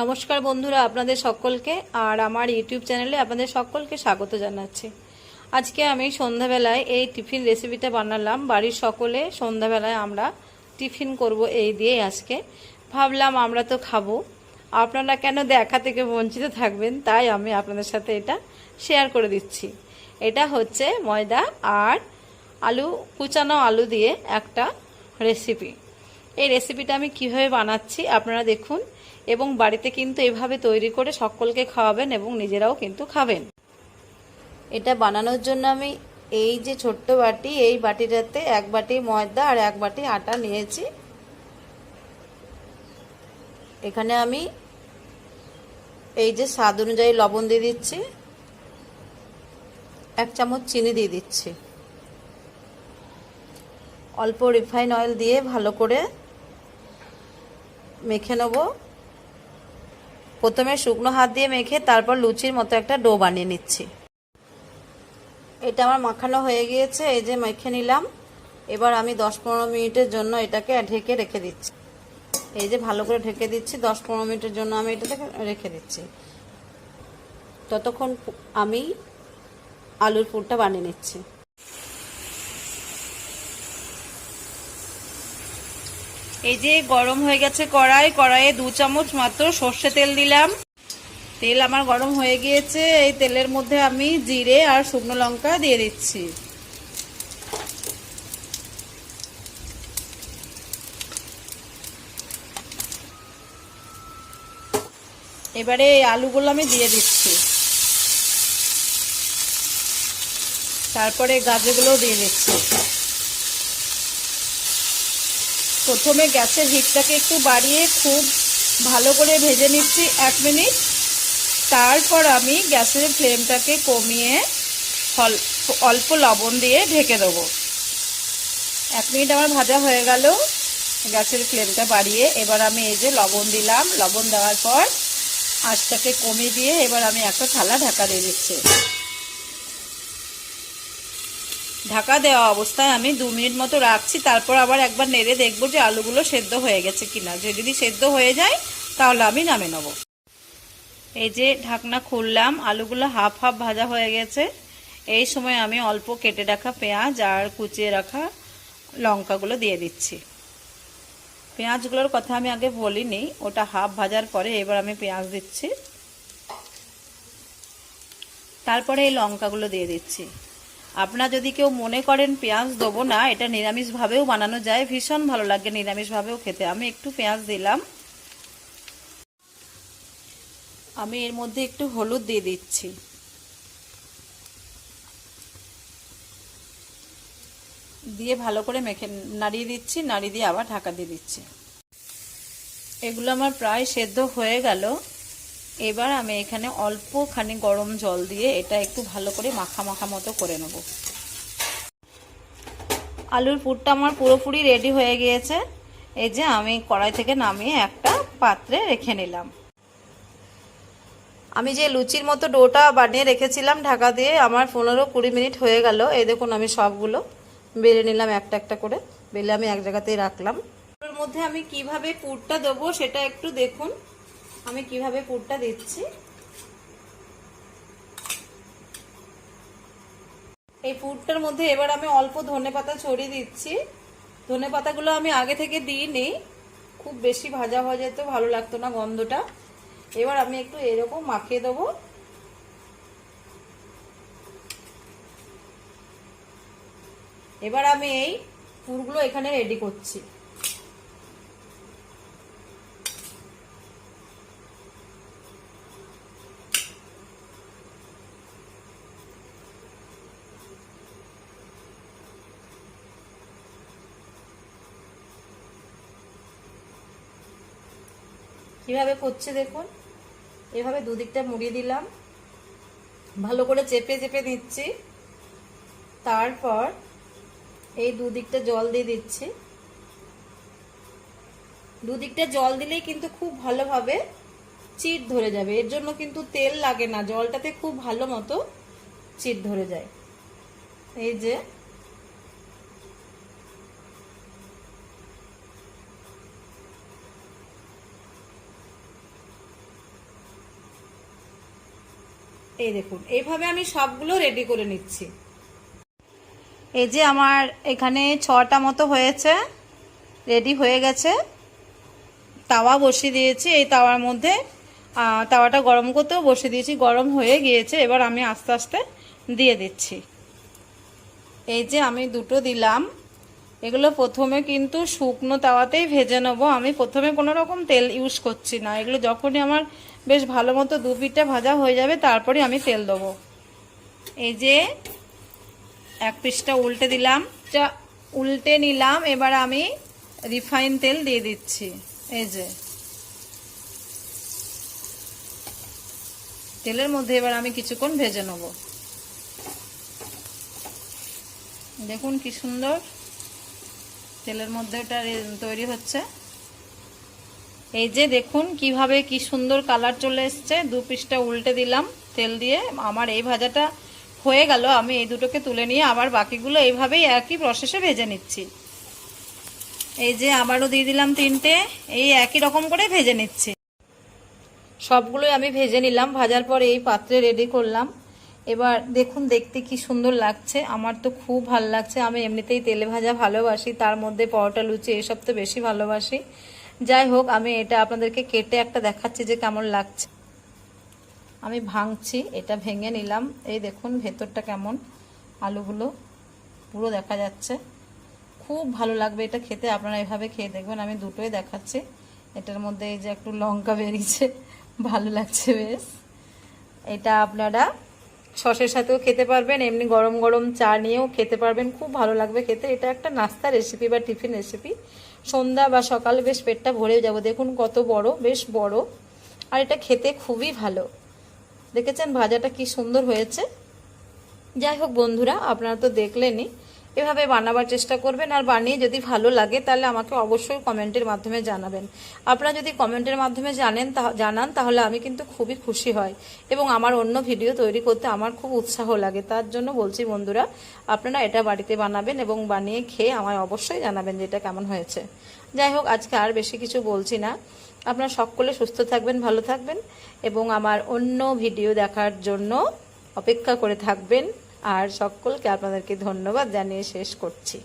নমস্কার বন্ধুরা, আপনাদের সকলকে আর আমার ইউটিউব চ্যানেলে আপনাদের সকলকে স্বাগত জানাচ্ছি। আজকে আমি সন্ধ্যাবেলায় এই টিফিন রেসিপিটা বানালাম। বাড়ির সকলে সন্ধ্যাবেলায় আমরা টিফিন করব এই দিয়ে। আজকে ভাবলাম আমরা তো খাবো, আপনারা কেন দেখা থেকে বঞ্চিত থাকবেন, তাই আমি আপনাদের সাথে এটা শেয়ার করে দিচ্ছি। এটা হচ্ছে ময়দা আর আলু, কুচানো আলু দিয়ে একটা রেসিপি। এই রেসিপিটা আমি কিভাবে বানাচ্ছি আপনারা দেখুন, এবং বাড়িতে কিন্তু এভাবে তৈরি করে সকলকে খাওয়াবেন এবং নিজেরাও কিন্তু খাবেন। এটা বানানোর জন্য আমি এই যে ছোট্ট বাটি, এই বাটিটাতে এক বাটি ময়দা আর এক বাটি আটা নিয়েছি। এখানে আমি এই যে স্বাদ অনুযায়ী লবণ দিয়ে দিচ্ছি, এক চামচ চিনি দিয়ে দিচ্ছি, অল্প রিফাইন অয়েল দিয়ে ভালো করে মেখে নেব। প্রথমে শুকনো হাত দিয়ে মেখে তারপর লুচির মতো একটা ডো বানিয়ে নিচ্ছি। এটা আমার মাখানো হয়ে গিয়েছে, এই যে মেখে নিলাম। এবার আমি 10-15 মিনিটের জন্য এটাকে ঢেকে রেখে দিচ্ছি। এই যে ভালো করে ঢেকে দিচ্ছি, 10-15 মিনিটের জন্য আমি এটাকে রেখে দিচ্ছি। ততক্ষণ আমি আলুর পুরটা বানিয়ে নিচ্ছি। এই যে গরম হয়ে গেছে কড়াইয়ে 2 চামচ মাত্র সর্ষে তেল দিলাম। তেল আমার গরম হয়ে গিয়েছে। এই তেলের মধ্যে আমি জিরে আর শুকনো লঙ্কা দিয়ে দিচ্ছি। এবারে এই আলুগুলো আমি দিয়ে দিচ্ছি, তারপরে গাজরগুলো দিয়ে দিচ্ছি। প্রথমে গ্যাসের হিটটাকে একটু বাড়িয়ে খুব ভালো করে ভেজে নিচ্ছি 1 মিনিট। তারপর আমি গ্যাসের ফ্লেমটাকে কমিয়ে অল্প লবণ দিয়ে ঢেকে দেবো। 1 মিনিট আমার ভাজা হয়ে গেল গ্যাসের ফ্লেমটা বাড়িয়ে। এবার আমি এই যে লবণ দিলাম, লবণ দেওয়ার পর আঁচটাকে কমিয়ে দিয়ে এবার আমি একটা থালা ঢাকা দিয়ে দিচ্ছি। ঢাকা দেওয়া অবস্থায় আমি 2 মিনিট মতো রাখছি। তারপর আবার একবার নেড়ে দেখবো যে আলুগুলো সেদ্ধ হয়ে গেছে কিনা। যদি সেদ্ধ হয়ে যায় তাহলে আমি নামিয়ে নেব। এই যে ঢাকনা খুললাম, আলুগুলো হাফ হাফ ভাজা হয়ে গেছে। এই সময় আমি অল্প কেটে রাখা পেঁয়াজ আর কুচিয়ে রাখা লঙ্কাগুলো দিয়ে দিচ্ছি। পেঁয়াজগুলোর কথা আমি আগে বলিনি, ওটা হাফ ভাজার পরে এবার আমি পেঁয়াজ দিচ্ছি। তারপরে এই লঙ্কাগুলো দিয়ে দিচ্ছি। আপনারা যদি কেউ মনে করেন পেঁয়াজ দেবো না, এটা নিরামিষভাবেও বানানো যায়, ভীষণ ভালো লাগে নিরামিষভাবেও খেতে। আমি একটু পেঁয়াজ দিলাম। আমি এর মধ্যে একটু হলুদ দিয়ে দিচ্ছি। দিয়ে ভালো করে মেখে নাড়িয়ে দিচ্ছি, নাড়িয়ে দিয়ে আবার ঢাকা দিয়ে দিচ্ছি। এগুলো আমার প্রায় সেদ্ধ হয়ে গেল। এবার আমি এখানে অল্পখানি গরম জল দিয়ে এটা একটু ভালো করে মাখা মাখা মতো করে নেব। আলুর পুরটা আমার পুরোপুরি রেডি হয়ে গিয়েছে। এই যে আমি কড়াই থেকে নামিয়ে একটা পাত্রে রেখে নিলাম। আমি যে লুচির মতো ডোটা বানিয়ে রেখেছিলাম ঢাকা দিয়ে, আমার 15-20 মিনিট হয়ে গেল। এই দেখুন আমি সবগুলো বেলে নিলাম, একটা একটা করে বেলে আমি এক জায়গাতেই রাখলাম। এর মধ্যে আমি কিভাবে পুরটা দেবো সেটা একটু দেখুন। আমি কিভাবে পুরটা দিচ্ছি। এই পুরটার মধ্যে এবার আমি অল্প ধনেপাতা ছড়িয়ে দিচ্ছি। ধনেপাতাগুলো আমি আগে থেকে দিইনি, খুব বেশি ভাজা হয়ে যেত, ভালো লাগতো না গন্ধটা। এবার আমি একটু এরকম মাখিয়ে দেবো। এবার আমি এই পুরগুলো এখানে রেডি করছি। কিভাবে করছে দেখুন, এভাবে দুদিকটা মুড়িয়ে দিলাম, ভালো করে চেপে চেপে দিচ্ছি। তারপর এই দুদিকটা জল দিয়ে দিচ্ছি। দুদিকটা জল দিলেই কিন্তু খুব ভালোভাবে চিট ধরে যাবে। এর জন্য কিন্তু তেল লাগে না, জলটাতে খুব ভালো মতো চিট ধরে যায়। এই যে এই দেখুন এইভাবে আমি সবগুলো রেডি করে নিচ্ছি। এই যে আমার এখানে 6টা মতো হয়েছে, রেডি হয়ে গেছে। তাওয়া বসিয়ে দিয়েছি, এই তাওয়ার মধ্যে তাওয়াটা গরম করতেও বসিয়ে দিয়েছি, গরম হয়ে গিয়েছে। এবার আমি আস্তে আস্তে দিয়ে দিচ্ছি। এই যে আমি দুটো দিলাম, এগুলো প্রথমে কিন্তু শুকনো তাওয়াতেই ভেজে নেবো। আমি প্রথমে কোনো রকম তেল ইউজ করছি না, এগুলো যখনই আমার বেশ ভালো মতো দু পিঠটা ভাজা হয়ে যাবে তারপরে আমি তেল দেবো। এই যে এক পিসটা উল্টে দিলাম, উল্টে নিলাম। এবার আমি রিফাইন তেল দিয়ে দিচ্ছি। এই যে তেলের মধ্যে এবার আমি কিছুক্ষণ ভেজে নেব। দেখুন কি সুন্দর তেলের মধ্যে এটা তৈরি হচ্ছে। এই যে দেখুন কিভাবে কি সুন্দর কালার চলে এসছে। দু পিসটা উল্টে দিলাম তেল দিয়ে। আমার এই ভাজাটা হয়ে গেল, আমি এই দুটোকে তুলে নিয়ে আবার বাকিগুলো এইভাবেই একই প্রসেসে ভেজে নিচ্ছি। এই যে আবারও দিয়ে দিলাম 3টে, এই একই রকম করে ভেজে নিচ্ছি। সবগুলোই আমি ভেজে নিলাম, ভাজার পরে এই পাত্রে রেডি করলাম। এবার দেখুন দেখতে কি সুন্দর লাগছে, আমার তো খুব ভালো লাগছে। আমি এমনিতেই তেলে ভাজা ভালোবাসি, তার মধ্যে পরোটা লুচি এসব তো বেশি ভালোবাসি। যাই হোক, আমি এটা আপনাদেরকে কেটে একটা দেখাচ্ছি যে কেমন লাগছে। আমি ভাঙছি, এটা ভেঙে নিলাম। এই দেখুন ভেতরটা কেমন, আলুগুলো পুরো দেখা যাচ্ছে। খুব ভালো লাগবে এটা খেতে, আপনারা এভাবে খেয়ে দেখবেন। আমি দুটোই দেখাচ্ছি। এটার মধ্যে এই যে একটু লঙ্কা বেরিয়েছে, ভালো লাগছে বেশ। এটা আপনারা সসের সাথেও খেতে পারবেন, এমনি গরম গরম চা নিয়েও খেতে পারবেন, খুব ভালো লাগবে খেতে। এটা একটা নাস্তা রেসিপি বা টিফিন রেসিপি, সন্ধ্যা বা সকালে বেশ পেটটা ভরে যাবো। দেখুন কত বড়, বেশ বড়, আর এটা খেতে খুবই ভালো। দেখেছেন ভাজাটা কি সুন্দর হয়েছে। যাই হোক বন্ধুরা, আপনারা তো দেখলেনই, এভাবে বানাবার চেষ্টা করবেন। আর বানিয়ে যদি ভালো লাগে তাহলে আমাকে অবশ্যই কমেন্টের মাধ্যমে জানাবেন। আপনারা যদি কমেন্টের মাধ্যমে জানান তাহলে আমি কিন্তু খুবই খুশি হই এবং আমার অন্য ভিডিও তৈরি করতে আমার খুব উৎসাহ লাগে। তার জন্য বলছি বন্ধুরা, আপনারা এটা বাড়িতে বানাবেন এবং বানিয়ে খেয়ে আমায় অবশ্যই জানাবেন যে এটা কেমন হয়েছে। যাই হোক, আজকে আর বেশি কিছু বলছি না। আপনারা সকলে সুস্থ থাকবেন, ভালো থাকবেন এবং আমার অন্য ভিডিও দেখার জন্য অপেক্ষা করে থাকবেন। আর সকলকে আপনাদেরকে ধন্যবাদ জানিয়ে শেষ করছি।